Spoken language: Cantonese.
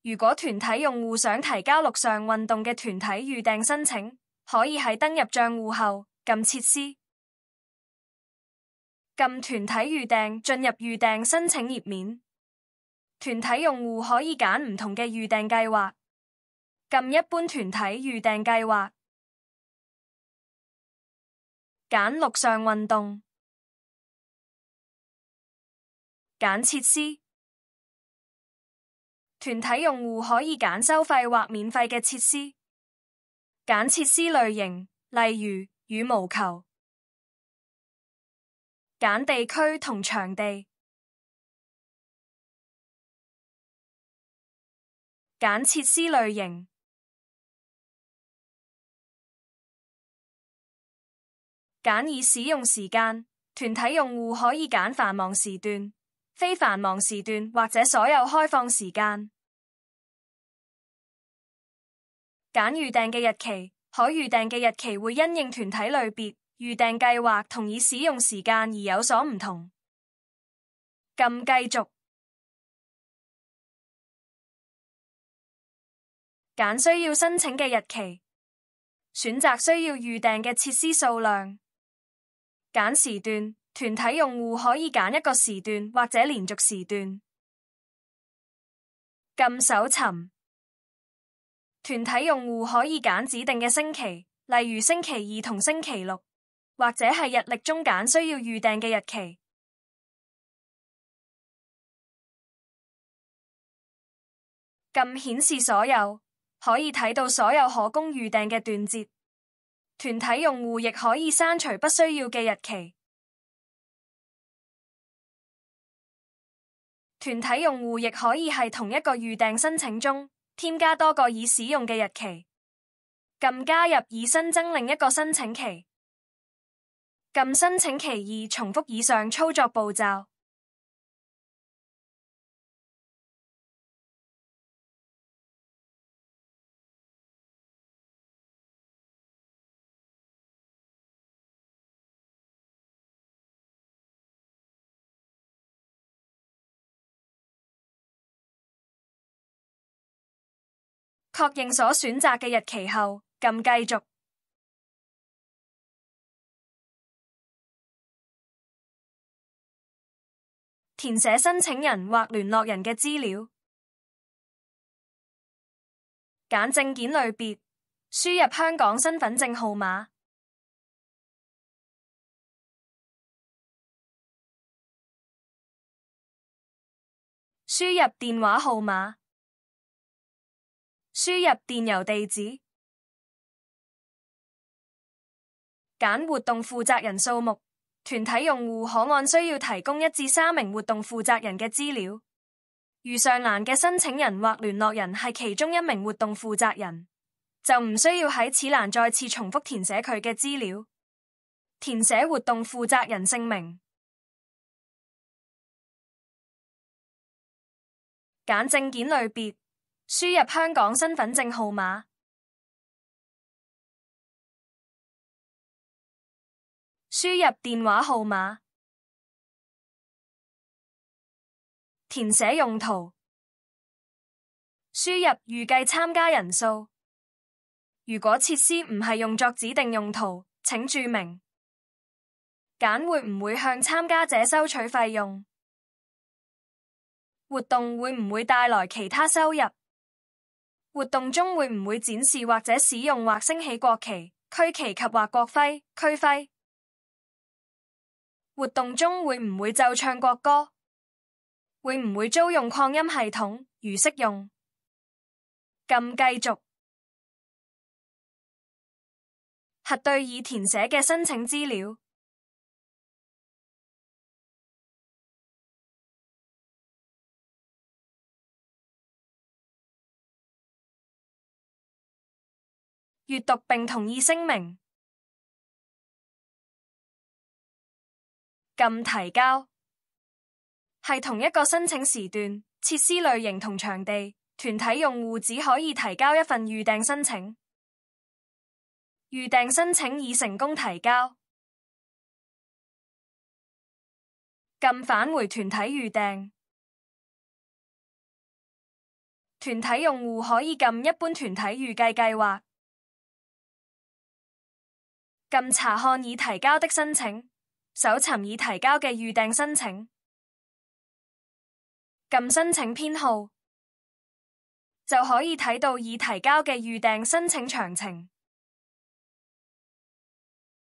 如果團體用戶想提交陸上運動嘅團體預訂申請，可以喺登入賬戶後撳設施，撳團體預訂，進入預訂申請頁面。團體用戶可以揀唔同嘅預訂計劃，撳一般團體預訂計劃，揀陸上運動，揀設施。團體用戶可以揀收費或免費嘅設施，揀設施類型，例如羽毛球，揀地區同場地，揀設施類型，揀已使用時間。團體用戶可以揀繁忙時段、非繁忙時段或者所有開放時間。揀預訂嘅日期，可預訂嘅日期會因應團體類別、預訂計劃同已使用時間而有所唔同。撳繼續，揀需要申請嘅日期，選擇需要預訂嘅設施數量。揀時段，團體用戶可以揀一個時段或者連續時段。撳搜尋，團體用戶可以揀指定嘅星期，例如星期二同星期六，或者係日曆中揀需要預訂嘅日期。撳顯示所有，可以睇到所有可供預訂嘅段節。團體用戶亦可以刪除不需要嘅日期。團體用戶亦可以喺同一個預訂申請中添加多個已使用嘅日期。撳加入以新增另一個申請期。撳申請期2，重複以上操作步驟。確認所選擇嘅日期後，撳繼續。填寫申請人或聯絡人嘅資料。揀證件類別，輸入香港身份證號碼。輸入電話號碼。輸入電郵地址，揀活動負責人數目。團體用戶可按需要提供1至3名活動負責人嘅資料。如上欄嘅申請人或聯絡人係其中1名活動負責人，就唔需要喺此欄再次重複填寫佢嘅資料。填寫活動負責人姓名，揀證件類別。輸入香港身份證號碼，輸入電話號碼，填寫用途，輸入預計參加人數。如果設施唔係用作指定用途，請注明。揀會唔會向參加者收取費用，活動會唔會帶來其他收入，活動中會唔會展示或者使用或升起國旗、區旗及或國徽、區徽？活動中會唔會奏唱國歌？會唔會租用擴音系統？如適用，撳繼續。核對已填寫嘅申請資料。閱讀並同意聲明，撳提交，係同一個申請時段、設施類型同場地，團體用戶只可以提交一份預訂申請。預訂申請已成功提交，撳返回團體預訂。團體用戶可以撳一般團體預計計劃，撳查看已提交的申請，搜尋已提交嘅預訂申請，撳申請編號，就可以睇到已提交嘅預訂申請詳情。